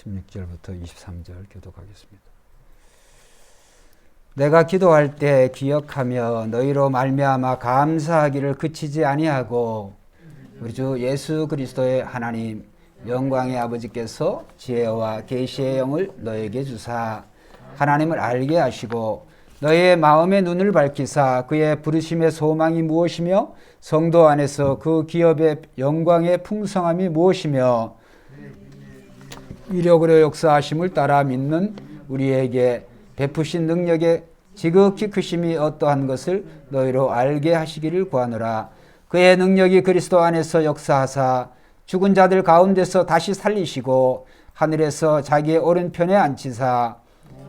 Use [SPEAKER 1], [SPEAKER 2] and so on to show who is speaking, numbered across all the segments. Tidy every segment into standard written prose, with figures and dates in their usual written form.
[SPEAKER 1] 16절부터 23절 교독하겠습니다. 내가 기도할 때 기억하며 너희로 말미암아 감사하기를 그치지 아니하고 우리 주 예수 그리스도의 하나님 영광의 아버지께서 지혜와 계시의 영을 너에게 주사 하나님을 알게 하시고 너희의 마음의 눈을 밝히사 그의 부르심의 소망이 무엇이며 성도 안에서 그 기업의 영광의 풍성함이 무엇이며 위력으로 역사하심을 따라 믿는 우리에게 베푸신 능력의 지극히 크심이 어떠한 것을 너희로 알게 하시기를 구하노라. 그의 능력이 그리스도 안에서 역사하사 죽은 자들 가운데서 다시 살리시고 하늘에서 자기의 오른편에 앉히사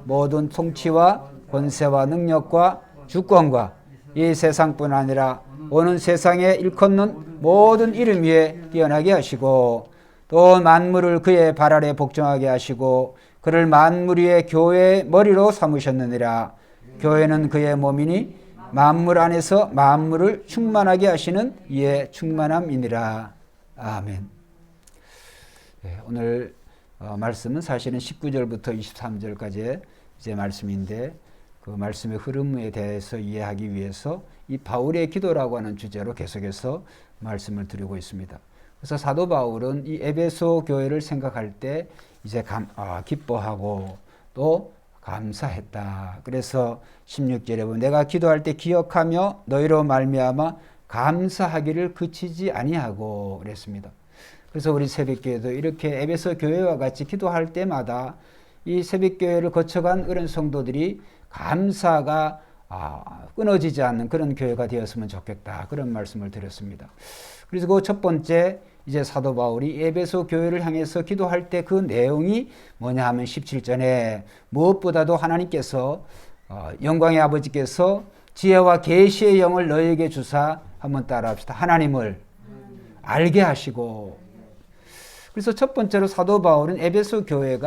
[SPEAKER 1] 모든 통치와 권세와 능력과 주권과 이 세상뿐 아니라 오는 세상에 일컫는 모든 이름 위에 뛰어나게 하시고 또 만물을 그의 발 아래 복종하게 하시고 그를 만물 위의 교회의 머리로 삼으셨느니라. 교회는 그의 몸이니 만물 안에서 만물을 충만하게 하시는 이의 충만함이니라. 아멘. 네, 오늘 말씀은 사실은 19절부터 23절까지의 이제 말씀인데 그 말씀의 흐름에 대해서 이해하기 위해서 이 바울의 기도라고 하는 주제로 계속해서 말씀을 드리고 있습니다. 그래서 사도 바울은 이 에베소 교회를 생각할 때 이제 기뻐하고 또 감사했다. 그래서 16절에 보면 내가 기도할 때 기억하며 너희로 말미암아 감사하기를 그치지 아니하고 그랬습니다. 그래서 우리 새벽교회도 이렇게 에베소 교회와 같이 기도할 때마다 이 새벽교회를 거쳐간 어린 성도들이 감사가 끊어지지 않는 그런 교회가 되었으면 좋겠다. 그런 말씀을 드렸습니다. 그래서 그 첫 번째 이제 사도 바울이 에베소 교회를 향해서 기도할 때 그 내용이 뭐냐 하면 17절에 무엇보다도 하나님께서 영광의 아버지께서 지혜와 계시의 영을 너에게 주사 한번 따라합시다. 하나님을 알게 하시고. 그래서 첫 번째로 사도 바울은 에베소 교회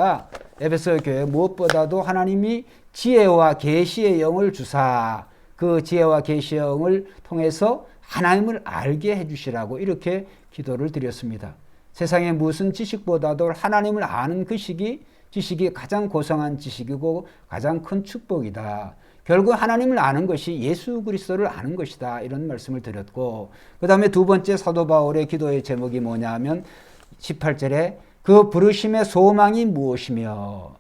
[SPEAKER 1] 무엇보다도 하나님이 지혜와 계시의 영을 주사 그 지혜와 계시의 영을 통해서 하나님을 알게 해주시라고 이렇게 기도를 드렸습니다. 세상의 무슨 지식보다도 하나님을 아는 그 지식이 가장 고상한 지식이고 가장 큰 축복이다. 결국 하나님을 아는 것이 예수 그리스도를 아는 것이다. 이런 말씀을 드렸고 그 다음에 두 번째 사도 바울의 기도의 제목이 뭐냐 하면 18절에 그 부르심의 소망이 무엇이며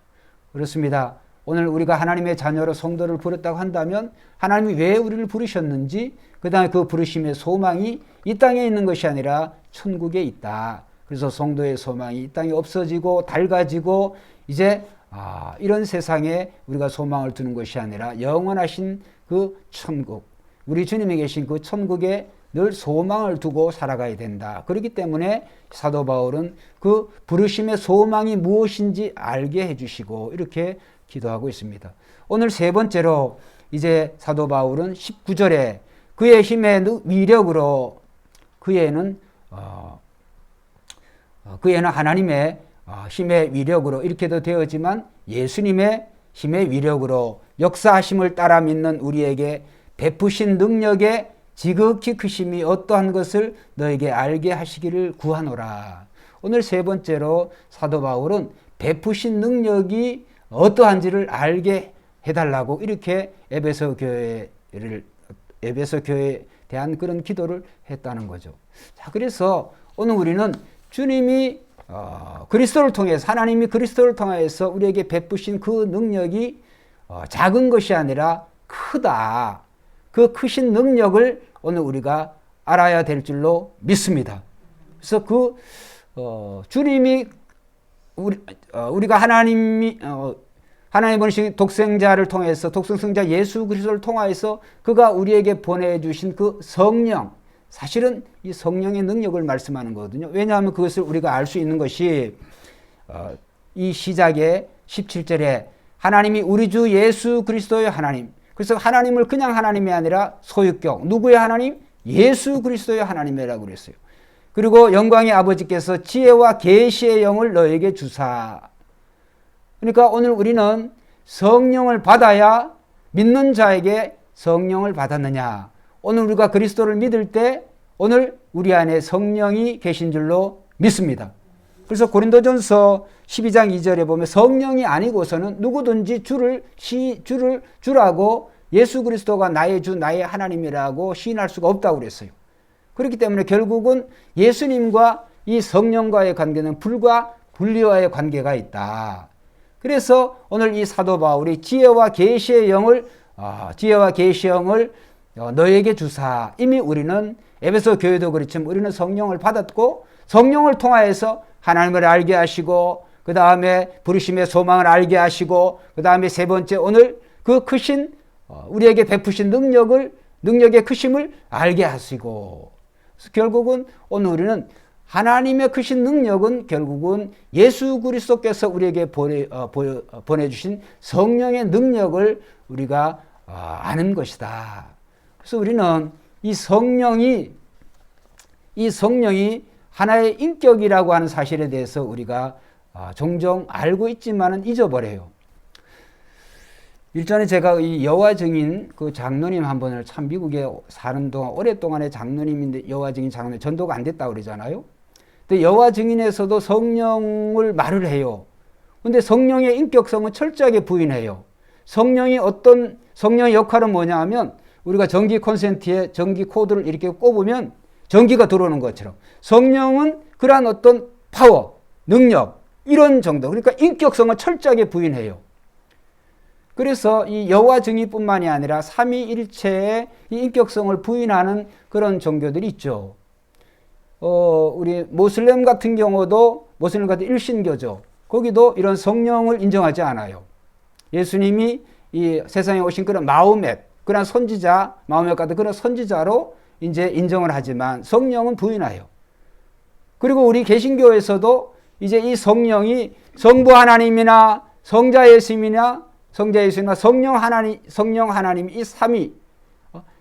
[SPEAKER 1] 그렇습니다. 오늘 우리가 하나님의 자녀로 성도를 부르다고 한다면 하나님이 왜 우리를 부르셨는지 그 다음에 그 부르심의 소망이 이 땅에 있는 것이 아니라 천국에 있다. 그래서 성도의 소망이 이 땅에 없어지고 닳아지고 이제 이런 세상에 우리가 소망을 두는 것이 아니라 영원하신 그 천국 우리 주님이 계신 그 천국에 늘 소망을 두고 살아가야 된다. 그렇기 때문에 사도 바울은 그 부르심의 소망이 무엇인지 알게 해주시고 이렇게 기도하고 있습니다. 오늘 세 번째로 이제 사도 바울은 19절에 그의 힘의 위력으로 그에는 하나님의 힘의 위력으로 이렇게도 되었지만 예수님의 힘의 위력으로 역사하심을 따라 믿는 우리에게 베푸신 능력의 지극히 크심이 어떠한 것을 너에게 알게 하시기를 구하노라. 오늘 세 번째로 사도 바울은 베푸신 능력이 어떠한지를 알게 해달라고 이렇게 에베소 교회에 대한 그런 기도를 했다는 거죠. 자, 그래서 오늘 우리는 주님이 그리스도를 통해서 하나님이 그리스도를 통해서 우리에게 베푸신 그 능력이 작은 것이 아니라 크다. 그 크신 능력을 오늘 우리가 알아야 될 줄로 믿습니다. 그래서 주님이 우리가 하나님 보내신 독생자를 통해서 독생자 예수 그리스도를 통하여서 그가 우리에게 보내주신 그 성령 사실은 이 성령의 능력을 말씀하는 거거든요. 왜냐하면 그것을 우리가 알 수 있는 것이 이 시작의 17절에 하나님이 우리 주 예수 그리스도의 하나님 그래서 하나님을 그냥 하나님이 아니라 소유격 누구의 하나님? 예수 그리스도의 하나님이라고 그랬어요. 그리고 영광의 아버지께서 지혜와 계시의 영을 너에게 주사 그러니까 오늘 우리는 성령을 받아야 믿는 자에게 성령을 받았느냐. 오늘 우리가 그리스도를 믿을 때 오늘 우리 안에 성령이 계신 줄로 믿습니다. 그래서 고린도전서 12장 2절에 보면 성령이 아니고서는 누구든지 주라고 예수 그리스도가 나의 주 나의 하나님이라고 시인할 수가 없다고 그랬어요. 그렇기 때문에 결국은 예수님과 이 성령과의 관계는 불과 분리와의 관계가 있다. 그래서 오늘 이 사도 바울이 지혜와 계시의 영을 너에게 주사. 이미 우리는 에베소 교회도 그렇지만 우리는 성령을 받았고 성령을 통하여서 하나님을 알게 하시고 그 다음에 부르심의 소망을 알게 하시고 그 다음에 세 번째 오늘 그 크신 우리에게 베푸신 능력의 크심을 알게 하시고 그래서 결국은 오늘 우리는 하나님의 크신 능력은 결국은 예수 그리스도께서 우리에게 보내주신 성령의 능력을 우리가 아는 것이다. 그래서 우리는 이 성령이 하나의 인격이라고 하는 사실에 대해서 우리가 종종 알고 있지만은 잊어버려요. 일전에 제가 이 여호와 증인 그 장로님 한 분을 참 미국에 사는 동안 오랫동안의 장로님인데 여호와 증인 장로님 전도가 안 됐다고 그러잖아요. 근데 여호와 증인에서도 성령을 말을 해요. 근데 성령의 인격성은 철저하게 부인해요. 성령의 역할은 뭐냐 하면 우리가 전기 콘센트에 전기 코드를 이렇게 꼽으면 전기가 들어오는 것처럼 성령은 그러한 어떤 파워, 능력 이런 정도. 그러니까 인격성을 철저하게 부인해요. 그래서 이 여호와 증인뿐만이 아니라 삼위일체의 이 인격성을 부인하는 그런 종교들이 있죠. 우리 모슬렘 같은 경우도 모슬렘 같은 일신교죠. 거기도 이런 성령을 인정하지 않아요. 예수님이 이 세상에 오신 그런 마호멧, 그런 선지자, 마호멧 같은 그런 선지자로 이제 인정을 하지만 성령은 부인해요. 그리고 우리 개신교에서도 이제 이 성령이 성부 하나님이나 성자 예수님이나 성령 하나님 이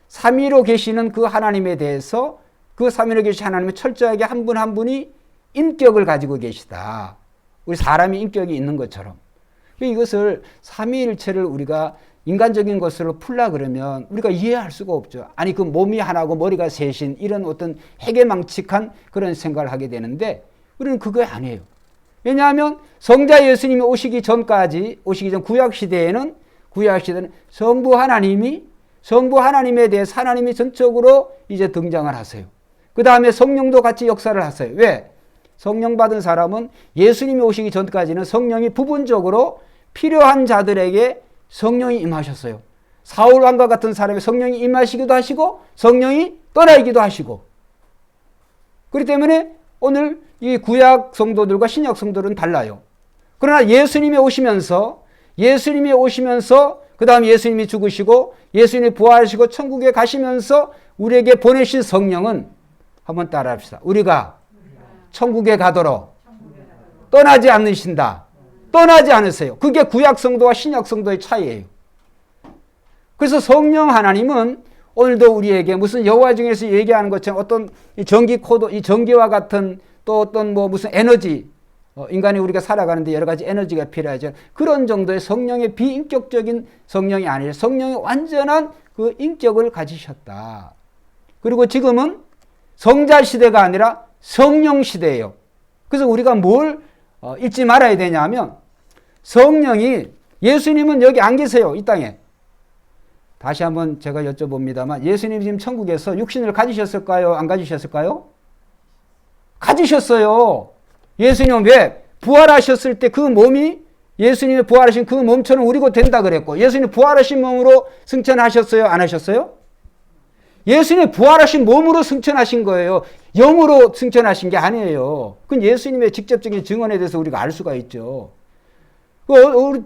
[SPEAKER 1] 삼위로 계시는 그 하나님에 대해서 그 삼위로 계신 하나님은 철저하게 한 분 한 분이 인격을 가지고 계시다. 우리 사람이 인격이 있는 것처럼. 이것을 삼위일체를 우리가 인간적인 것으로 풀라 그러면 우리가 이해할 수가 없죠. 아니 그 몸이 하나고 머리가 셋인 이런 어떤 해괴망측한 그런 생각을 하게 되는데 우리는 그거 아니에요. 왜냐하면 성자 예수님이 오시기 전 구약시대에는 성부 하나님에 대해서 하나님이 전적으로 이제 등장을 하세요. 그 다음에 성령도 같이 역사를 하세요. 왜? 성령 받은 사람은 예수님이 오시기 전까지는 성령이 부분적으로 필요한 자들에게 성령이 임하셨어요. 사울 왕과 같은 사람이 성령이 임하시기도 하시고 성령이 떠나기도 하시고 그렇기 때문에 오늘 이 구약 성도들과 신약 성도들은 달라요. 그러나 예수님이 오시면서 그 다음 예수님이 죽으시고 예수님이 부활하시고 천국에 가시면서 우리에게 보내신 성령은 한번 따라 합시다. 우리가 천국에 가도록 떠나지 않으신다. 떠나지 않으세요. 그게 구약 성도와 신약 성도의 차이예요. 그래서 성령 하나님은 오늘도 우리에게 무슨 여호와 중에서 얘기하는 것처럼 어떤 전기 코드, 이 전기와 같은 또 어떤 무슨 에너지, 인간이 우리가 살아가는데 여러 가지 에너지가 필요하죠. 그런 정도의 성령의 비인격적인 성령이 아니라 성령의 완전한 그 인격을 가지셨다. 그리고 지금은 성자 시대가 아니라 성령 시대예요. 그래서 우리가 뭘 잊지 말아야 되냐면 성령이 예수님은 여기 안 계세요. 이 땅에. 다시 한번 제가 여쭤봅니다만 예수님 지금 천국에서 육신을 가지셨을까요? 안 가지셨을까요? 가지셨어요. 예수님은 왜? 부활하셨을 때 그 몸이 예수님이 부활하신 그 몸처럼 우리고 된다 그랬고 예수님 부활하신 몸으로 승천하셨어요? 안 하셨어요? 예수님이 부활하신 몸으로 승천하신 거예요. 영으로 승천하신 게 아니에요. 그건 예수님의 직접적인 증언에 대해서 우리가 알 수가 있죠. 우리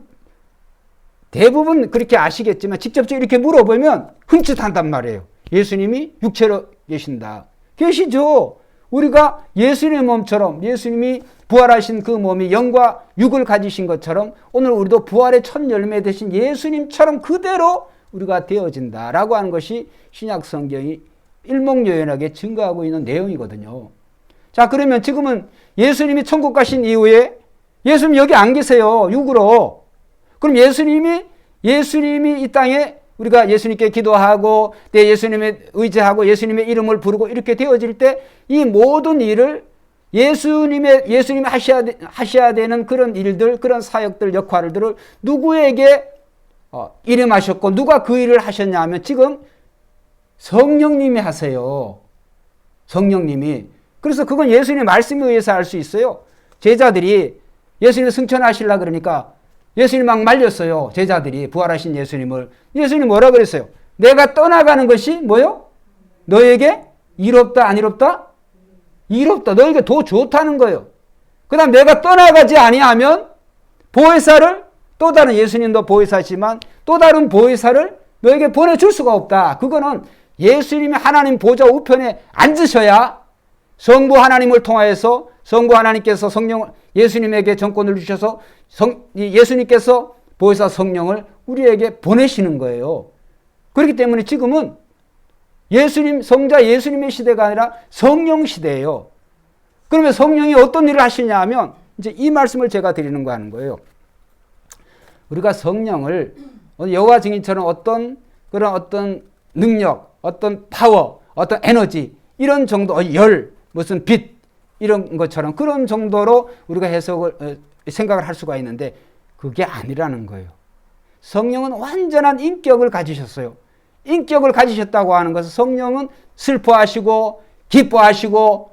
[SPEAKER 1] 대부분 그렇게 아시겠지만 직접적으로 이렇게 물어보면 흠칫한단 말이에요. 예수님이 육체로 계신다. 계시죠. 우리가 예수님의 몸처럼 예수님이 부활하신 그 몸이 영과 육을 가지신 것처럼 오늘 우리도 부활의 첫 열매 되신 예수님처럼 그대로 우리가 되어진다라고 하는 것이 신약 성경이 일목요연하게 증거하고 있는 내용이거든요. 자, 그러면 지금은 예수님이 천국 가신 이후에 예수님 여기 안 계세요. 육으로. 그럼 예수님이 이 땅에 우리가 예수님께 기도하고 내 예수님의 의지하고 예수님의 이름을 부르고 이렇게 되어질 때 이 모든 일을 예수님이 하셔야 되는 그런 일들, 그런 사역들, 역할들을 누구에게 일임하셨고, 누가 그 일을 하셨냐 하면 지금 성령님이 하세요. 성령님이. 그래서 그건 예수님의 말씀에 의해서 알 수 있어요. 제자들이 예수님을 승천하시려고 그러니까 예수님 막 말렸어요. 제자들이 부활하신 예수님을. 예수님 뭐라 그랬어요? 내가 떠나가는 것이 뭐요? 너에게 이롭다, 안 이롭다? 이롭다. 너에게 더 좋다는 거예요. 그 다음 내가 떠나가지 아니하면 보혜사를, 또 다른 예수님도 보혜사지만 또 다른 보혜사를 너에게 보내줄 수가 없다. 그거는 예수님이 하나님 보좌 우편에 앉으셔야 성부 하나님을 통하여서 성부 하나님께서 성령을 예수님에게 정권을 주셔서 예수님께서 보혜사 성령을 우리에게 보내시는 거예요. 그렇기 때문에 지금은 성자 예수님의 시대가 아니라 성령 시대예요. 그러면 성령이 어떤 일을 하시냐 하면 이제 이 말씀을 제가 드리는 거 하는 거예요. 우리가 성령을 여호와 증인처럼 어떤 능력, 어떤 파워, 어떤 에너지, 이런 정도, 무슨 빛, 이런 것처럼 그런 정도로 우리가 생각을 할 수가 있는데 그게 아니라는 거예요. 성령은 완전한 인격을 가지셨어요. 인격을 가지셨다고 하는 것은 성령은 슬퍼하시고 기뻐하시고,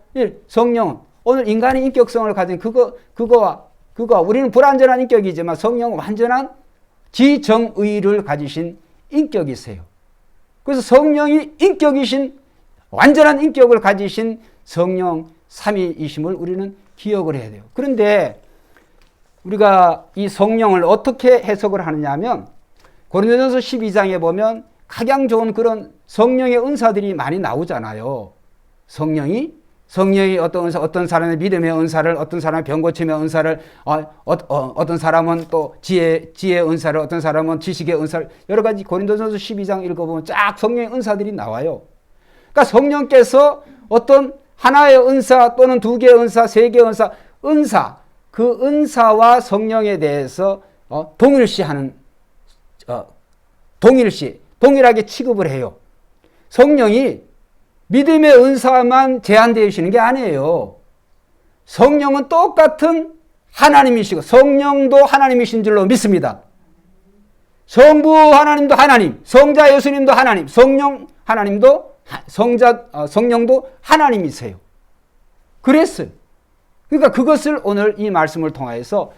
[SPEAKER 1] 성령은 오늘 인간의 인격성을 가진 그거와 우리는 불완전한 인격이지만 성령은 완전한 지정의를 가지신 인격이세요. 그래서 성령이 완전한 인격을 가지신 성령 삼위이심을 우리는 기억을 해야 돼요. 그런데 우리가 이 성령을 어떻게 해석을 하느냐 하면 고린도전서 12장에 보면 각양 좋은 그런 성령의 은사들이 많이 나오잖아요. 성령이 어떤 사람의 믿음의 은사를, 어떤 사람의 병 고침의 은사를, 어떤 사람은 또 지혜의 은사를, 어떤 사람은 지식의 은사를, 여러 가지 고린도전서 12장 읽어보면 쫙 성령의 은사들이 나와요. 그러니까 성령께서 어떤 하나의 은사 또는 두 개의 은사, 세 개의 은사, 그 은사와 성령에 대해서 동일하게 취급을 해요. 성령이 믿음의 은사만 제한되시는 게 아니에요. 성령은 똑같은 하나님이시고 성령도 하나님이신 줄로 믿습니다. 성부 하나님도 하나님, 성자 예수님도 하나님, 성령 하나님도 성령도 하나님이세요. 그랬어요. 그러니까 그것을 오늘 이 말씀을 통하여서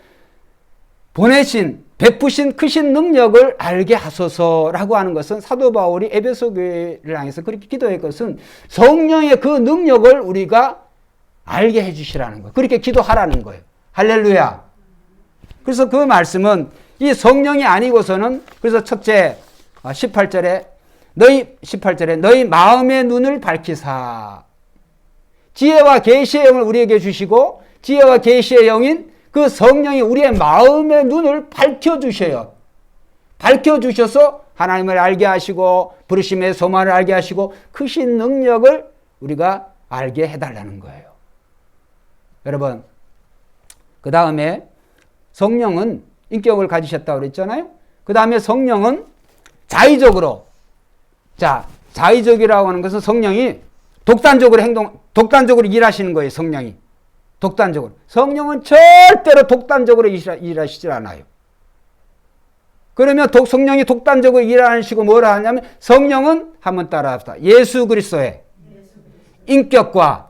[SPEAKER 1] 베푸신 크신 능력을 알게 하소서라고 하는 것은 사도 바울이 에베소 교회를 향해서 그렇게 기도할 것은 성령의 그 능력을 우리가 알게 해주시라는 거예요. 그렇게 기도하라는 거예요. 할렐루야. 그래서 그 말씀은 이 성령이 아니고서는, 그래서 첫째 18절에 너희 마음의 눈을 밝히사, 지혜와 계시의 영을 우리에게 주시고 지혜와 계시의 영인 그 성령이 우리의 마음의 눈을 밝혀주셔요. 밝혀주셔서 하나님을 알게 하시고 부르심의 소망을 알게 하시고 크신 능력을 우리가 알게 해달라는 거예요. 여러분, 그 다음에 성령은 인격을 가지셨다고 그랬잖아요. 그 다음에 성령은 자의적으로, 자의적이라고 하는 것은 성령이 독단적으로 일하시는 거예요. 독단적으로. 성령은 절대로 독단적으로 일하시지 않아요. 그러면 성령이 독단적으로 일하시고 뭐라 하냐면 성령은 한번 따라합시다. 예수 그리스도의 인격과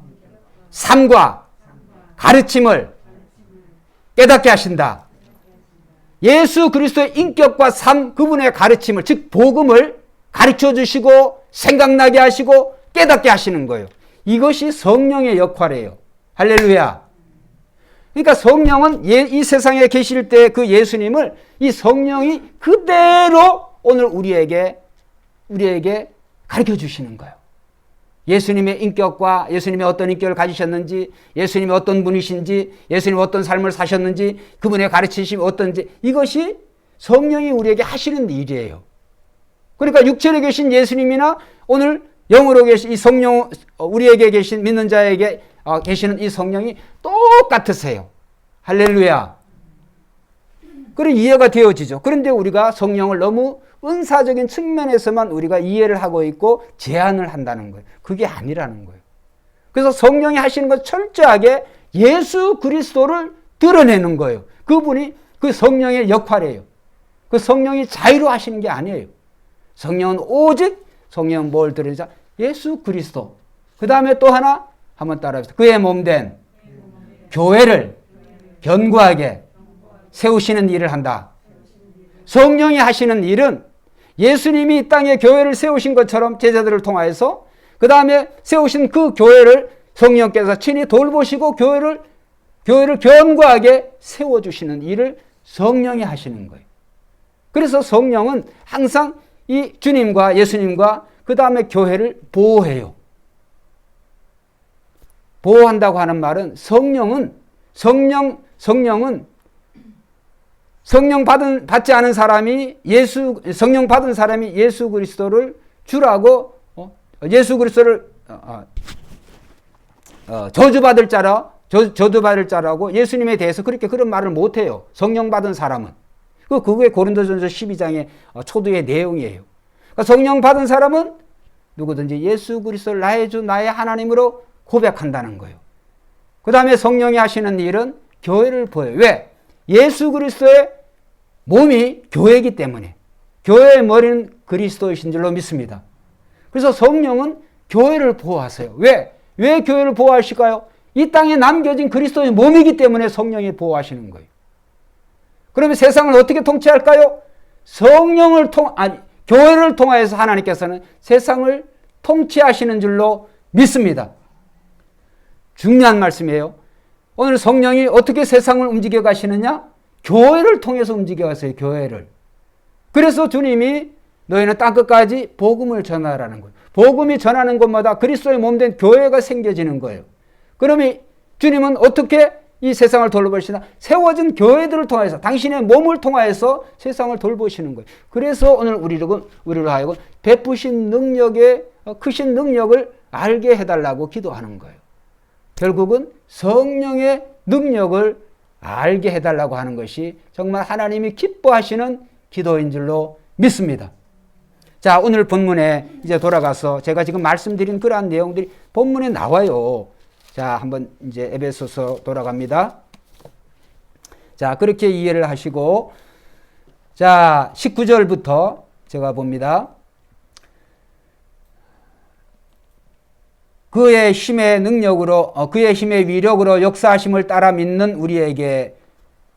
[SPEAKER 1] 삶과 가르침을 깨닫게 하신다. 예수 그리스도의 인격과 삶, 그분의 가르침을, 즉 복음을 가르쳐 주시고 생각나게 하시고 깨닫게 하시는 거예요. 이것이 성령의 역할이에요. 할렐루야. 그러니까 성령은 이 세상에 계실 때 그 예수님을 이 성령이 그대로 오늘 우리에게 가르쳐 주시는 거예요. 예수님의 인격과 예수님의 어떤 인격을 가지셨는지, 예수님이 어떤 분이신지, 예수님이 어떤 삶을 사셨는지, 그분의 가르치심이 어떤지, 이것이 성령이 우리에게 하시는 일이에요. 그러니까 육체로 계신 예수님이나 오늘 영으로 계신 이 성령, 우리에게 계신 믿는 자에게 계시는 이 성령이 똑같으세요. 할렐루야. 그런 이해가 되어지죠. 그런데 우리가 성령을 너무 은사적인 측면에서만 우리가 이해를 하고 있고 제한을 한다는 거예요. 그게 아니라는 거예요. 그래서 성령이 하시는 것 철저하게 예수 그리스도를 드러내는 거예요. 그분이 그 성령의 역할이에요. 그 성령이 자유로 하시는 게 아니에요. 성령은 오직 성령은 뭘 드러내자? 예수 그리스도. 그 다음에 또 하나 한번 따라해보세요. 그의 몸된 교회를 견고하게 세우시는 일을 한다. 성령이 하시는 일은 예수님이 이 땅에 교회를 세우신 것처럼 제자들을 통하여서 그 다음에 세우신 그 교회를 성령께서 친히 돌보시고 교회를 견고하게 세워주시는 일을 성령이 하시는 거예요. 그래서 성령은 항상 이 주님과 예수님과 그 다음에 교회를 보호해요. 보호한다고 하는 말은 성령은 성령 받지 않은 사람이 성령 받은 사람이 예수 그리스도를 주라고 예수 그리스도를 저주받을 자라고 예수님에 대해서 그런 말을 못해요. 성령 받은 사람은. 그게 고린도전서 12장의 초두의 내용이에요. 그러니까 성령 받은 사람은 누구든지 예수 그리스도를 나의 주 나의 하나님으로 고백한다는 거예요. 그 다음에 성령이 하시는 일은 교회를 보여요. 왜? 예수 그리스도의 몸이 교회이기 때문에. 교회의 머리는 그리스도이신 줄로 믿습니다. 그래서 성령은 교회를 보호하세요. 왜? 왜 교회를 보호하실까요? 이 땅에 남겨진 그리스도의 몸이기 때문에 성령이 보호하시는 거예요. 그러면 세상을 어떻게 통치할까요? 교회를 통하여서 하나님께서는 세상을 통치하시는 줄로 믿습니다. 중요한 말씀이에요. 오늘 성령이 어떻게 세상을 움직여 가시느냐? 교회를 통해서 움직여 가세요. 교회를. 그래서 주님이 너희는 땅끝까지 복음을 전하라는 거예요. 복음이 전하는 곳마다 그리스도의 몸된 교회가 생겨지는 거예요. 그러면 주님은 어떻게 이 세상을 돌보시나? 세워진 교회들을 통해서 당신의 몸을 통하여서 세상을 돌보시는 거예요. 그래서 오늘 우리로 하여금 베푸신 능력의 크신 능력을 알게 해달라고 기도하는 거예요. 결국은 성령의 능력을 알게 해달라고 하는 것이 정말 하나님이 기뻐하시는 기도인 줄로 믿습니다. 자, 오늘 본문에 이제 돌아가서 제가 지금 말씀드린 그러한 내용들이 본문에 나와요. 자, 한번 이제 에베소서 돌아갑니다. 자, 그렇게 이해를 하시고, 자, 19절부터 제가 봅니다. 그의 힘의 능력으로, 그의 힘의 위력으로 역사하심을 따라 믿는 우리에게,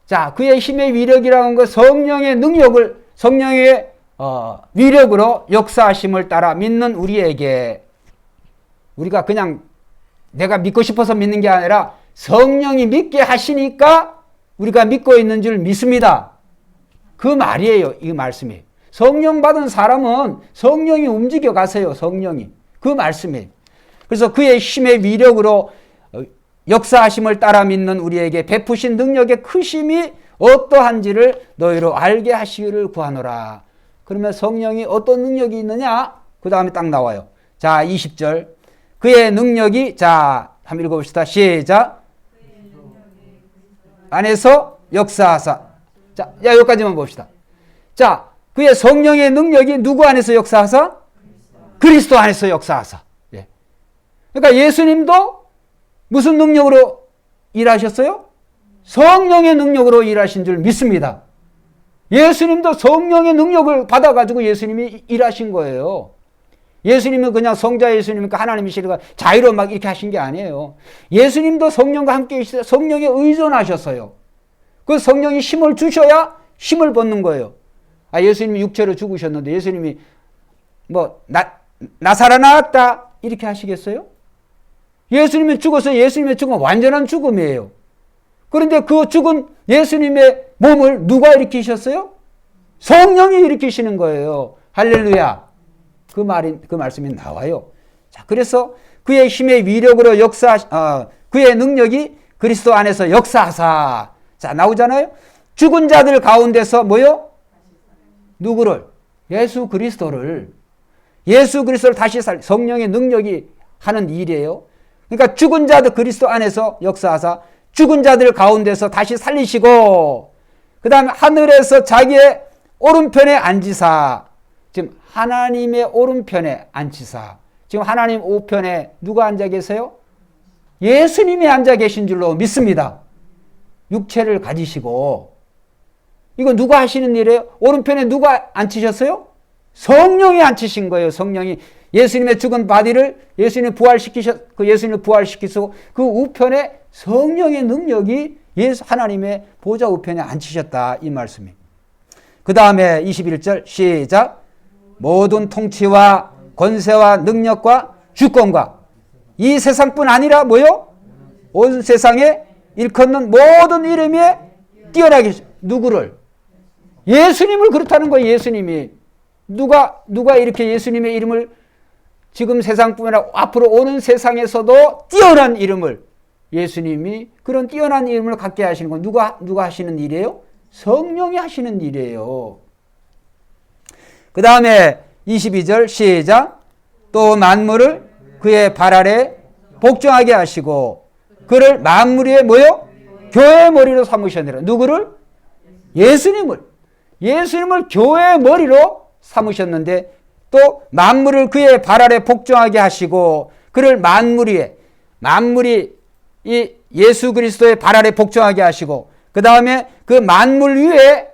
[SPEAKER 1] 자, 그의 힘의 위력이라는 것, 성령의 능력을, 성령의 위력으로 역사하심을 따라 믿는 우리에게, 우리가 그냥 내가 믿고 싶어서 믿는 게 아니라 성령이 믿게 하시니까 우리가 믿고 있는 줄 믿습니다. 그 말이에요. 이 말씀이. 성령 받은 사람은 성령이 움직여 가세요. 성령이. 그 말씀이에요. 그래서 그의 힘의 위력으로 역사하심을 따라 믿는 우리에게 베푸신 능력의 크심이 어떠한지를 너희로 알게 하시기를 구하노라. 그러면 성령이 어떤 능력이 있느냐? 그 다음에 딱 나와요. 자, 20절. 그의 능력이, 자, 한번 읽어봅시다. 시작. 안에서 역사하사. 자, 여기까지만 봅시다. 자, 그의 성령의 능력이 누구 안에서 역사하사? 그리스도 안에서 역사하사. 예. 그러니까 예수님도 무슨 능력으로 일하셨어요? 성령의 능력으로 일하신 줄 믿습니다. 예수님도 성령의 능력을 받아가지고 예수님이 일하신 거예요. 예수님은 그냥 성자 예수님이니까 하나님이시니까 자유로 막 이렇게 하신 게 아니에요. 예수님도 성령과 함께 있어요. 성령에 의존하셨어요. 그 성령이 힘을 주셔야 힘을 받는 거예요. 아, 예수님이 육체로 죽으셨는데 예수님이 나 살아나왔다 이렇게 하시겠어요? 예수님이 죽어서 예수님의 죽음은 완전한 죽음이에요. 그런데 그 죽은 예수님의 몸을 누가 일으키셨어요? 성령이 일으키시는 거예요. 할렐루야. 그 말씀이 나와요. 자, 그래서 그의 힘의 위력으로 그의 능력이 그리스도 안에서 역사하사. 자, 나오잖아요. 죽은 자들 가운데서 뭐요? 누구를? 예수 그리스도를 다시 성령의 능력이 하는 일이에요. 그러니까 죽은 자들 그리스도 안에서 역사하사 죽은 자들 가운데서 다시 살리시고 그 다음에 하늘에서 자기의 오른편에 앉으사. 지금 하나님의 오른편에 앉히사. 지금 하나님 우편에 누가 앉아 계세요? 예수님이 앉아 계신 줄로 믿습니다. 육체를 가지시고. 이거 누가 하시는 일이에요? 오른편에 누가 앉히셨어요? 성령이 앉히신 거예요. 성령이 예수님의 죽은 바디를 예수님을 부활시키시고 그 우편에 성령의 능력이 하나님의 보좌 우편에 앉히셨다. 이 말씀이. 그 다음에 21절 시작. 모든 통치와 권세와 능력과 주권과 이 세상뿐 아니라 뭐요? 온 세상에 일컫는 모든 이름에 뛰어나게 누구를? 예수님을 그렇다는 거예요. 예수님이. 누가 이렇게 예수님의 이름을 지금 세상뿐만 아니라 앞으로 오는 세상에서도 뛰어난 이름을 예수님이 그런 뛰어난 이름을 갖게 하시는 건 누가 하시는 일이에요? 성령이 하시는 일이에요. 그 다음에 22절 시작. 또 만물을 그의 발 아래 복종하게 하시고 그를 만물 위에 뭐요? 교회의 머리로 삼으셨느라. 누구를? 예수님을 교회의 머리로 삼으셨는데 또 만물을 그의 발 아래 복종하게 하시고 그를 만물 위에 만물이 이 예수 그리스도의 발 아래 복종하게 하시고 그 다음에 그 만물 위에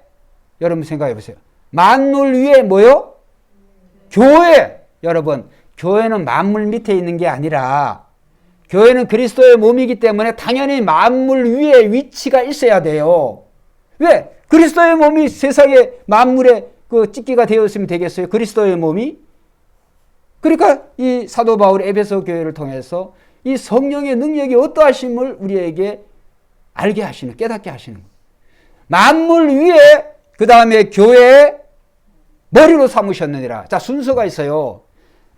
[SPEAKER 1] 여러분 생각해 보세요. 만물 위에 뭐요? 교회. 여러분 교회는 만물 밑에 있는 게 아니라 교회는 그리스도의 몸이기 때문에 당연히 만물 위에 위치가 있어야 돼요. 왜? 그리스도의 몸이 세상의 만물의 그 찍기가 되어 있으면 되겠어요? 그리스도의 몸이? 그러니까 이 사도 바울이 에베소 교회를 통해서 이 성령의 능력이 어떠하심을 우리에게 알게 하시는, 깨닫게 하시는 거예요. 만물 위에 그 다음에 교회의 머리로 삼으셨느니라. 자, 순서가 있어요.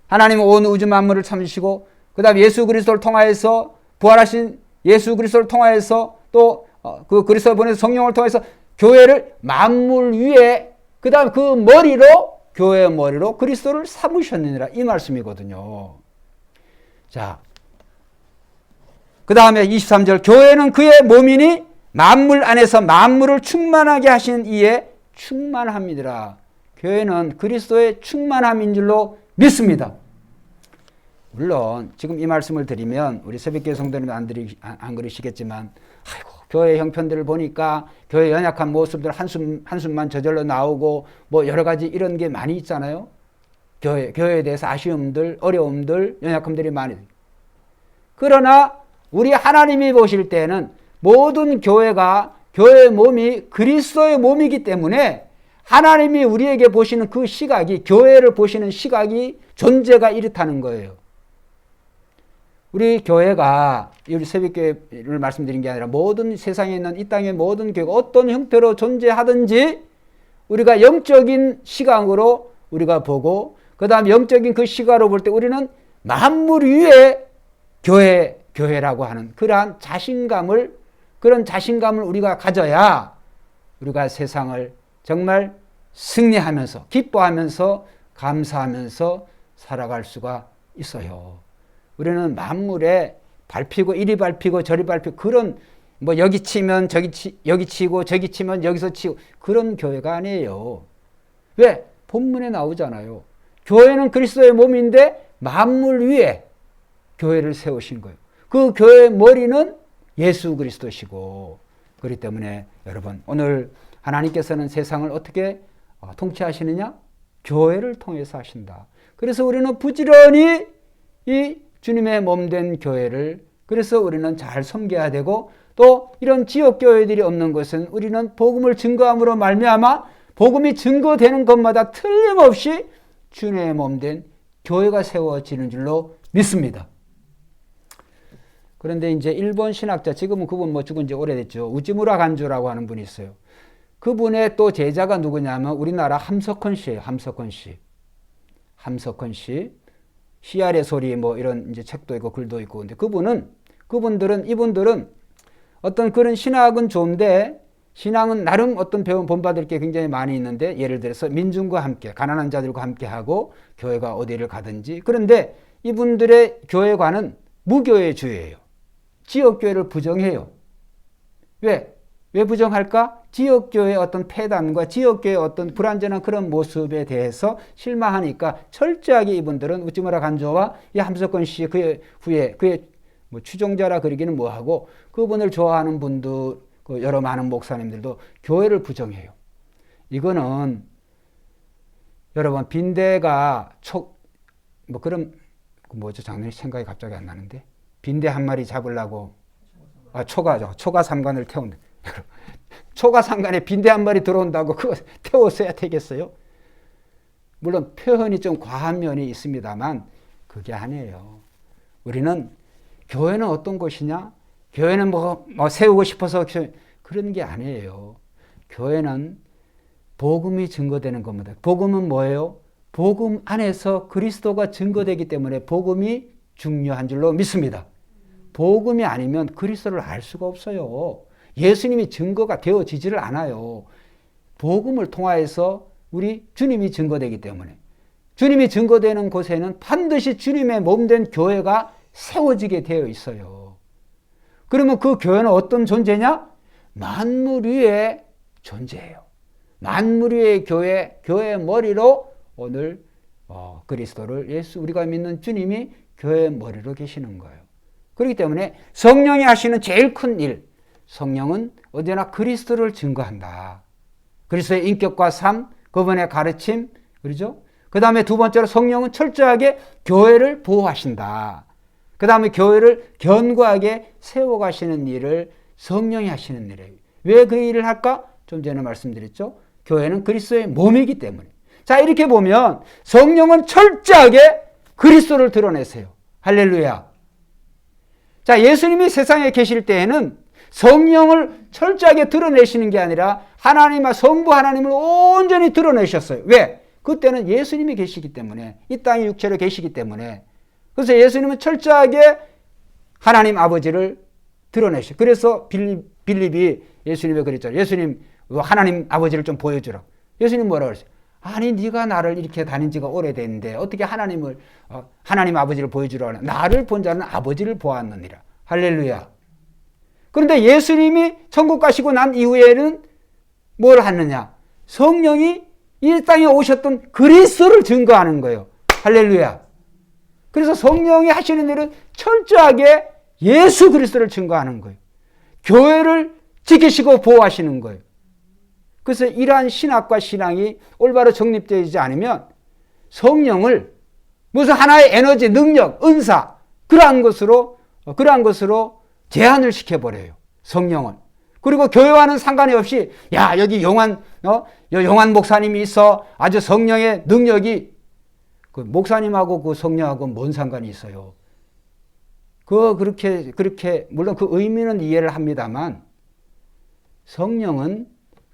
[SPEAKER 1] 하나님은 온 우주 만물을 참으시고 그 다음에 예수 그리스도를 통하여서 부활하신 예수 그리스도를 통하여서 또 그 그리스도를 보내서 성령을 통해서 교회를 만물 위에 그 다음 그 머리로 교회의 머리로 그리스도를 삼으셨느니라 이 말씀이거든요. 자, 그 다음에 23절 교회는 그의 몸이니 만물 안에서 만물을 충만하게 하신 이에 충만함이더라. 교회는 그리스도의 충만함인 줄로 믿습니다. 물론 지금 이 말씀을 드리면 우리 새벽교회 성도님은 안 그러시겠지만 아이고 교회 형편들을 보니까 교회 연약한 모습들 한숨만 저절로 나오고 뭐 여러 가지 이런 게 많이 있잖아요. 교회에 대해서 아쉬움들, 어려움들, 연약함들이 많이. 그러나 우리 하나님이 보실 때는 모든 교회가 교회의 몸이 그리스도의 몸이기 때문에 하나님이 우리에게 보시는 그 시각이 교회를 보시는 시각이 존재가 이렇다는 거예요. 우리 교회가 우리 새벽교회를 말씀드린 게 아니라 모든 세상에 있는 이 땅의 모든 교회가 어떤 형태로 존재하든지 우리가 영적인 시각으로 우리가 보고 그 다음 영적인 그 시각으로 볼 때 우리는 만물 위에 교회라고 하는 그런 자신감을 우리가 가져야 우리가 세상을 정말 승리하면서 기뻐하면서 감사하면서 살아갈 수가 있어요. 우리는 만물에 밟히고 이리 밟히고 저리 밟히고 그런 뭐 여기 치면 여기 치고 저기 치면 여기서 치고 그런 교회가 아니에요. 왜? 본문에 나오잖아요. 교회는 그리스도의 몸인데 만물 위에 교회를 세우신 거예요. 그 교회의 머리는 예수 그리스도시고 그렇기 때문에 여러분 오늘 하나님께서는 세상을 어떻게 통치하시느냐? 교회를 통해서 하신다. 그래서 우리는 부지런히 이 주님의 몸된 교회를 그래서 우리는 잘 섬겨야 되고 또 이런 지역교회들이 없는 것은 우리는 복음을 증거함으로 말미암아 복음이 증거되는 것마다 틀림없이 주님의 몸된 교회가 세워지는 줄로 믿습니다. 그런데 이제 일본 신학자 지금은 그분 뭐 죽은 지 오래됐죠. 우지무라 간주라고 하는 분이 있어요. 그분의 또 제자가 누구냐면 우리나라 함석헌 씨예요. 함석헌 씨. 시알의 소리 뭐 이런 이제 책도 있고 글도 있고 근데 이분들은 어떤 그런 신학은 좋은데 신앙은 나름 어떤 본받을 게 굉장히 많이 있는데 예를 들어서 민중과 함께 가난한 자들과 함께 하고 교회가 어디를 가든지 그런데 이분들의 교회관은 무교회주의예요. 지역교회를 부정해요. 왜 부정할까? 지역교회의 어떤 폐단과 지역교회의 어떤 불완전한 그런 모습에 대해서 실망하니까 철저하게 이분들은 우찌무라 간조와 이 함석헌 씨 그의 뭐 추종자라 그러기는 뭐하고 그분을 좋아하는 분들 여러 많은 목사님들도 교회를 부정해요. 이거는 여러분 빈대가 뭐 그럼 뭐죠? 장면이 생각이 갑자기 안 나는데 빈대 한 마리 잡으려고 초가 삼간을 태운다. 초가 삼간에 빈대 한 마리 들어온다고 그거 태웠어야 되겠어요? 물론 표현이 좀 과한 면이 있습니다만 그게 아니에요. 우리는 교회는 어떤 곳이냐? 교회는 뭐 세우고 싶어서 그런 게 아니에요. 교회는 복음이 증거되는 겁니다. 복음은 뭐예요? 복음 안에서 그리스도가 증거되기 때문에 복음이 중요한 줄로 믿습니다. 복음이 아니면 그리스도를 알 수가 없어요. 예수님이 증거가 되어지지를 않아요. 복음을 통하여서 우리 주님이 증거되기 때문에 주님이 증거되는 곳에는 반드시 주님의 몸된 교회가 세워지게 되어 있어요. 그러면 그 교회는 어떤 존재냐? 만물 위의 존재예요. 만물 위의 교회의 머리로 오늘 그리스도를 우리가 믿는 주님이 교회의 머리로 계시는 거예요. 그렇기 때문에 성령이 하시는 제일 큰 일, 성령은 언제나 그리스도를 증거한다. 그리스도의 인격과 삶, 그분의 가르침, 그렇죠? 그 다음에 두 번째로 성령은 철저하게 교회를 보호하신다. 그 다음에 교회를 견고하게 세워가시는 일을 성령이 하시는 일이에요. 왜 그 일을 할까? 좀 전에 말씀드렸죠. 교회는 그리스도의 몸이기 때문에. 자, 이렇게 보면 성령은 철저하게 그리스도를 드러내세요. 할렐루야. 자, 예수님이 세상에 계실 때에는 성령을 철저하게 드러내시는 게 아니라 하나님과 성부 하나님을 온전히 드러내셨어요. 왜? 그때는 예수님이 계시기 때문에, 이 땅에 육체로 계시기 때문에. 그래서 예수님은 철저하게 하나님 아버지를 드러내셔. 그래서 빌립이 예수님에 그랬잖아요. 예수님 하나님 아버지를 좀 보여주라. 예수님 뭐라고 그랬어요? 아니 네가 나를 이렇게 다닌 지가 오래됐는데 어떻게 하나님 아버지를 보여주라. 나를 본 자는 아버지를 보았느니라. 할렐루야. 그런데 예수님이 천국 가시고 난 이후에는 뭘 하느냐? 성령이 이 땅에 오셨던 그리스도를 증거하는 거예요. 할렐루야. 그래서 성령이 하시는 일은 철저하게 예수 그리스도를 증거하는 거예요. 교회를 지키시고 보호하시는 거예요. 그래서 이러한 신학과 신앙이 올바로 정립되지 않으면 성령을 무슨 하나의 에너지, 능력, 은사 그러한 것으로 제한을 시켜버려요. 성령은. 그리고 교회와는 상관이 없이 여기 용한 목사님이 있어. 아주 성령의 능력이 그 목사님하고 그 성령하고 뭔 상관이 있어요. 그렇게 물론 그 의미는 이해를 합니다만 성령은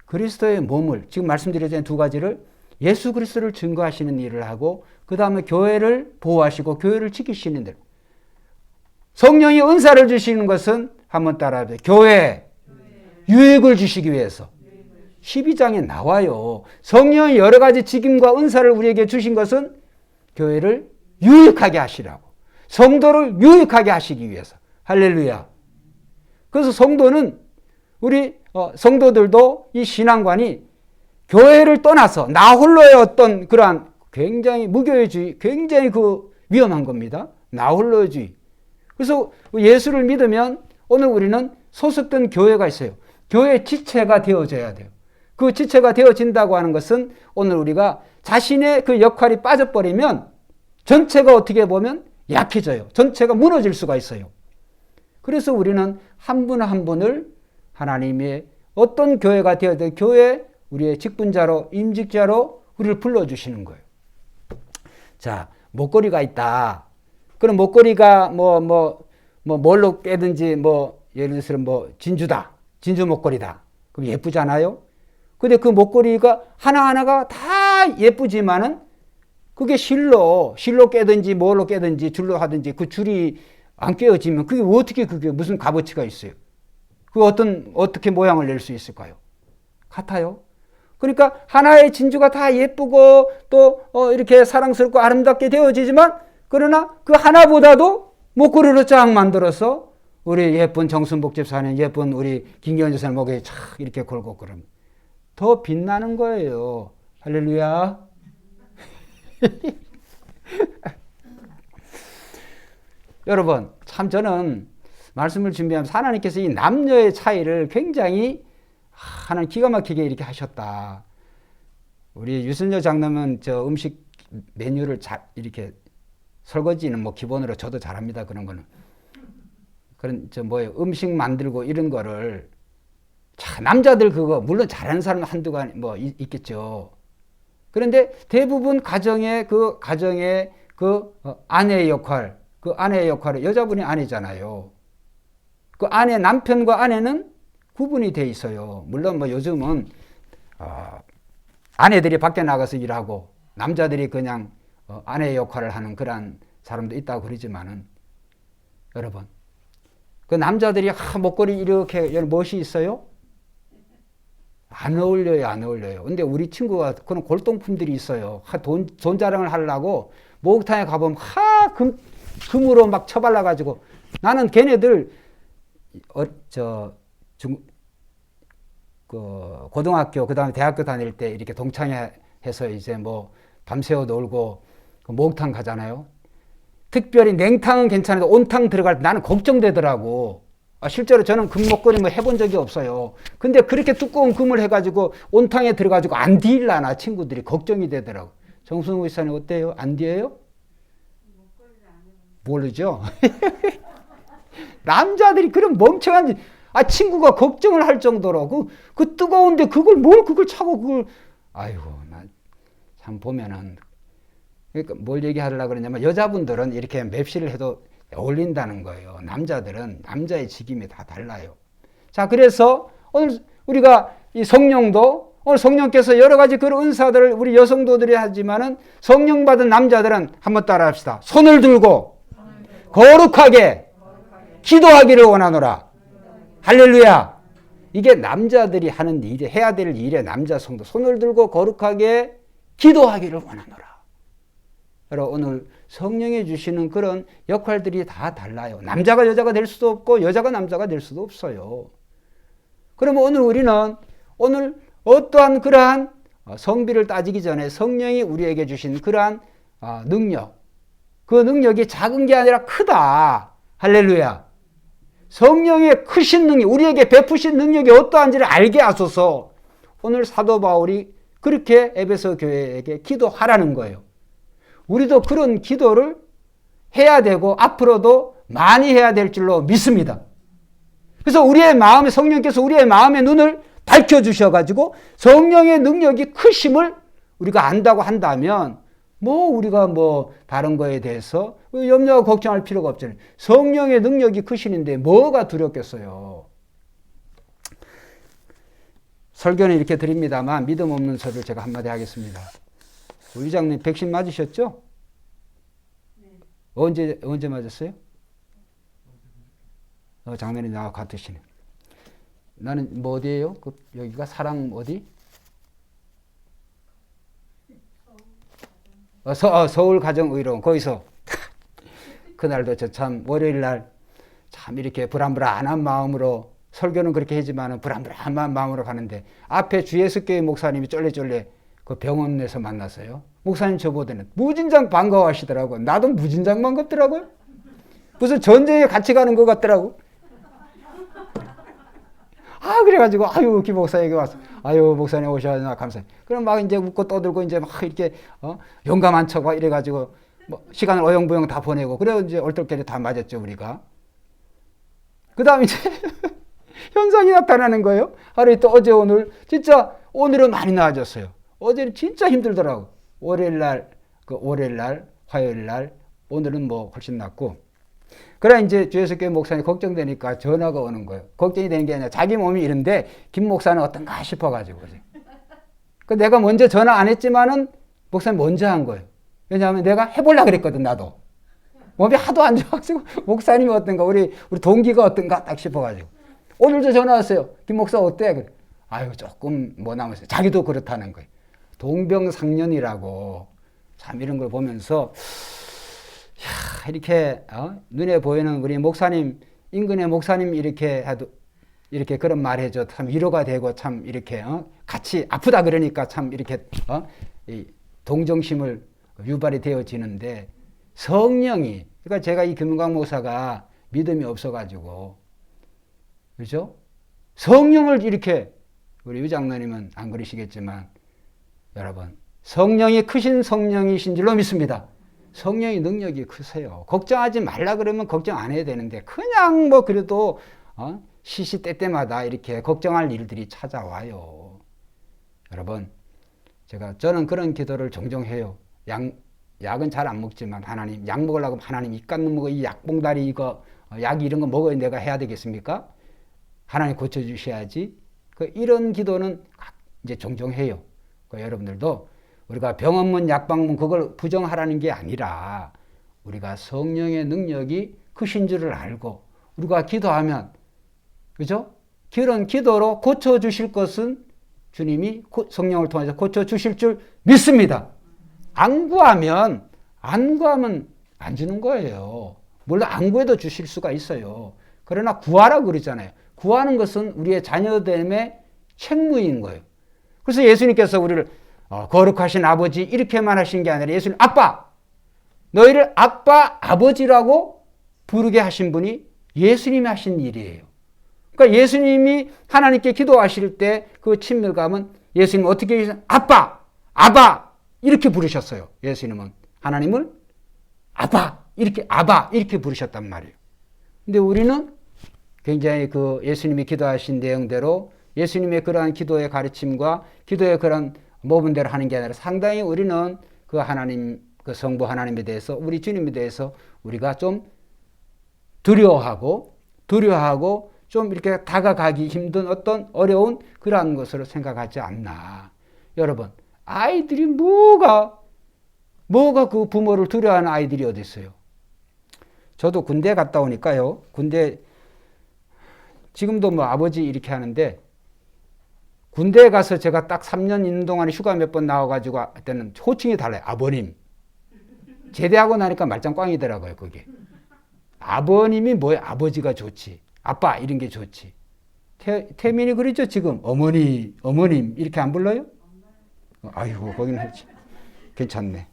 [SPEAKER 1] 그리스도의 몸을 지금 말씀드린 두 가지를 예수 그리스도를 증거하시는 일을 하고 그 다음에 교회를 보호하시고 교회를 지키시는 일. 성령이 은사를 주시는 것은 한번 따라해보세요. 교회 유익을 주시기 위해서. 12장에 나와요. 성령이 여러 가지 직임과 은사를 우리에게 주신 것은 교회를 유익하게 하시라고. 성도를 유익하게 하시기 위해서. 할렐루야. 그래서 성도는 우리 성도들도 이 신앙관이 교회를 떠나서 나 홀로의 어떤 그러한 굉장히 무교회주의, 굉장히 위험한 겁니다. 나 홀로주의. 그래서 예수를 믿으면 오늘 우리는 소속된 교회가 있어요. 교회의 지체가 되어져야 돼요. 그 지체가 되어진다고 하는 것은 오늘 우리가 자신의 그 역할이 빠져버리면 전체가 어떻게 보면 약해져요. 전체가 무너질 수가 있어요. 그래서 우리는 한 분 한 분을 하나님의 어떤 교회가 되어야 돼? 교회 우리의 직분자로 임직자로 우리를 불러주시는 거예요. 자, 목걸이가 있다. 그럼 목걸이가 뭘로 깨든지 예를 들어서 진주다. 진주 목걸이다. 그럼 예쁘잖아요. 근데 그 목걸이가 하나하나가 다 예쁘지만은 그게 실로 깨든지 뭘로 깨든지 줄로 하든지 그 줄이 안 깨어지면 그게 무슨 값어치가 있어요. 어떻게 모양을 낼 수 있을까요? 같아요. 그러니까 하나의 진주가 다 예쁘고 또 이렇게 사랑스럽고 아름답게 되어지지만 그러나 그 하나보다도 목걸이로 쫙 만들어서 우리 예쁜 정순복 집사님, 예쁜 우리 김경현 집사님 목에 착 이렇게 걸고 그러면 더 빛나는 거예요. 할렐루야. 여러분, 참 저는 말씀을 준비하면서 하나님께서 이 남녀의 차이를 굉장히 하나님 기가 막히게 이렇게 하셨다. 우리 유순여 장로는 저 음식 메뉴를 이렇게 설거지는 뭐 기본으로 저도 잘합니다. 그런 거는. 그런 저 뭐예요 음식 만들고 이런 거를 남자들 그거 물론 잘하는 사람 한두가 뭐 있겠죠. 그런데 대부분 가정의 그 아내의 역할, 그 아내의 역할은 여자분이 아내잖아요. 그 아내 남편과 아내는 구분이 돼 있어요. 물론 뭐 요즘은 아내들이 밖에 나가서 일하고 남자들이 그냥 아내의 역할을 하는 그런 사람도 있다고 그러지만은 여러분 그 남자들이 목걸이 이렇게 멋이 있어요? 안 어울려요, 안 어울려요. 근데 우리 친구가 그런 골동품들이 있어요. 돈 자랑을 하려고 목욕탕에 가보면 금으로 막 쳐발라가지고 나는 걔네들 고등학교 그다음에 대학교 다닐 때 이렇게 동창회해서 이제 뭐 밤새워 놀고 목욕탕 가잖아요. 특별히 냉탕은 괜찮은데 온탕 들어갈 때 나는 걱정되더라고. 실제로 저는 금 목걸이 뭐 해본 적이 없어요. 근데 그렇게 두꺼운 금을 해가지고 온탕에 들어가지고 안 뒤일라나 친구들이 걱정이 되더라고. 정순우 의사님 어때요? 안 뒤에요? 모르죠? 남자들이 그런 멍청한 친구가 걱정을 할 정도로 그 뜨거운데 그걸 차고 아이고 나 참 보면은 그러니까 뭘 얘기하려고 그러냐면 여자분들은 이렇게 맵시를 해도 어울린다는 거예요. 남자들은 남자의 직임이 다 달라요. 자, 그래서 오늘 우리가 이 성령도 오늘 성령께서 여러 가지 그런 은사들을 우리 여성도들이 하지만은 성령 받은 남자들은 한번 따라 합시다. 손을 들고 거룩하게 기도하기를 원하노라. 할렐루야. 이게 남자들이 하는 일이 해야 될 일에 남자 성도 손을 들고 거룩하게 기도하기를 원하노라. 여러분 오늘 성령이 주시는 그런 역할들이 다 달라요. 남자가 여자가 될 수도 없고 여자가 남자가 될 수도 없어요. 그러면 오늘 우리는 오늘 어떠한 그러한 성비를 따지기 전에 성령이 우리에게 주신 그러한 능력, 그 능력이 작은 게 아니라 크다. 할렐루야. 성령의 크신 능력, 우리에게 베푸신 능력이 어떠한지를 알게 하소서. 오늘 사도 바울이 그렇게 에베소 교회에게 기도하라는 거예요. 우리도 그런 기도를 해야 되고 앞으로도 많이 해야 될 줄로 믿습니다. 그래서 우리의 마음에 성령께서 우리의 마음의 눈을 밝혀주셔가지고 성령의 능력이 크심을 우리가 안다고 한다면 우리가 다른 거에 대해서 염려하고 걱정할 필요가 없잖아요. 성령의 능력이 크시는데 뭐가 두렵겠어요. 설교는 이렇게 드립니다만 믿음 없는 소리를 제가 한마디 하겠습니다. 우리 장님 백신 맞으셨죠? 네. 언제 맞았어요? 장면이 나와 같으시네. 나는 어디예요? 여기가 사랑 어디? 서울 가정의료원 거기서 그날도 저 참 월요일 날 참 이렇게 불안불안한 마음으로 설교는 그렇게 하지만 불안불안한 마음으로 가는데 앞에 주예수교회 목사님이 쫄래쫄래 그 병원에서 만났어요. 목사님 저보다는 무진장 반가워하시더라고요. 나도 무진장 반갑더라고요. 무슨 전쟁에 같이 가는 것 같더라고. 그래가지고 김 목사에게 와서 목사님 오셔서 감사해. 그럼 막 이제 웃고 떠들고 이제 막 이렇게 용감한 척 이래가지고 시간을 어영부영 다 보내고 그래 이제 얼떨결에 다 맞았죠 우리가. 그 다음 이제 현상이 나타나는 거예요. 하루 또 어제 오늘 진짜 오늘은 많이 나아졌어요. 어제는 진짜 힘들더라고. 월요일 날, 화요일 날, 오늘은 훨씬 낫고. 그래 이제 주예수교회 목사님 걱정되니까 전화가 오는 거예요. 걱정이 되는 게 아니라 자기 몸이 이런데 김 목사는 어떤가 싶어가지고. 내가 먼저 전화 안 했지만은 목사님 먼저 한 거예요. 왜냐하면 내가 해보려고 그랬거든 나도. 몸이 하도 안 좋아가지고 목사님이 어떤가 우리 동기가 어떤가 딱 싶어가지고. 오늘도 전화 왔어요. 김 목사 어때? 그래. 조금 남았어요. 자기도 그렇다는 거예요. 동병상련이라고 참 이런 걸 보면서 이렇게 눈에 보이는 우리 목사님 인근의 목사님 이렇게 해도 이렇게 그런 말 해줘 참 위로가 되고 참 이렇게 같이 아프다 그러니까 참 이렇게 이 동정심을 유발이 되어지는데 성령이 그러니까 제가 이 김은광 목사가 믿음이 없어가지고. 그렇죠? 성령을 이렇게, 우리 유장로님은 안 그러시겠지만, 여러분, 성령이 크신 성령이신 줄로 믿습니다. 성령의 능력이 크세요. 걱정하지 말라 그러면 걱정 안 해야 되는데, 그냥 뭐 그래도, 시시때때마다 이렇게 걱정할 일들이 찾아와요. 여러분, 저는 그런 기도를 종종 해요. 약은 잘 안 먹지만, 하나님, 약 먹으려고 하나님 이 깎는 먹어, 이 약봉다리 이거, 약 이런 거 먹어야 내가 해야 되겠습니까? 하나님 고쳐주셔야지. 이런 기도는 이제 종종 해요. 여러분들도 우리가 병원문, 약방문 그걸 부정하라는 게 아니라 우리가 성령의 능력이 크신 줄을 알고 우리가 기도하면, 그죠? 그런 기도로 고쳐주실 것은 주님이 성령을 통해서 고쳐주실 줄 믿습니다. 안 구하면 안 주는 거예요. 물론 안 구해도 주실 수가 있어요. 그러나 구하라 그러잖아요. 구하는 것은 우리의 자녀됨의 책무인 거예요. 그래서 예수님께서 우리를 거룩하신 아버지 이렇게만 하신 게 아니라 예수님 아빠, 너희를 아빠, 아버지라고 부르게 하신 분이 예수님이 하신 일이에요. 그러니까 예수님이 하나님께 기도하실 때 그 친밀감은 예수님 어떻게 아빠, 아바 이렇게 부르셨어요. 예수님은 하나님을 아빠 이렇게 부르셨단 말이에요. 근데 우리는 굉장히 예수님이 기도하신 내용대로 예수님의 그러한 기도의 가르침과 기도의 그런 모분대로 하는 게 아니라 상당히 우리는 하나님, 성부 하나님에 대해서, 우리 주님에 대해서 우리가 좀 두려워하고 좀 이렇게 다가가기 힘든 어떤 어려운 그러한 것으로 생각하지 않나. 여러분, 아이들이 뭐가 그 부모를 두려워하는 아이들이 어디 있어요? 저도 군대 갔다 오니까요. 군대 지금도 뭐 아버지 이렇게 하는데 군대에 가서 제가 딱 3년 있는 동안에 휴가 몇 번 나와가지고 그때는 호칭이 달라요. 아버님. 제대하고 나니까 말짱 꽝이더라고요. 그게. 아버님이 뭐예요? 아버지가 좋지. 아빠 이런 게 좋지. 태민이 그러죠 지금. 어머님 이렇게 안 불러요? 아이고 거기는 하지. 괜찮네.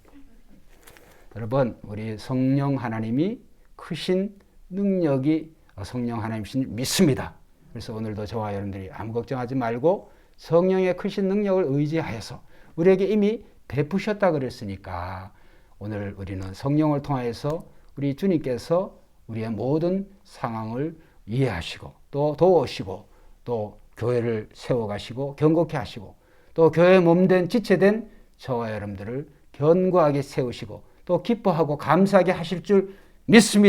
[SPEAKER 1] 여러분 우리 성령 하나님이 크신 능력이 성령 하나님이신 믿습니다. 그래서 오늘도 저와 여러분들이 아무 걱정하지 말고 성령의 크신 능력을 의지하여서 우리에게 이미 베푸셨다 그랬으니까 오늘 우리는 성령을 통해서 우리 주님께서 우리의 모든 상황을 이해하시고 또 도우시고 또 교회를 세워가시고 견고케 하시고 또 교회의 몸된 지체된 저와 여러분들을 견고하게 세우시고 또 기뻐하고 감사하게 하실 줄 믿습니다.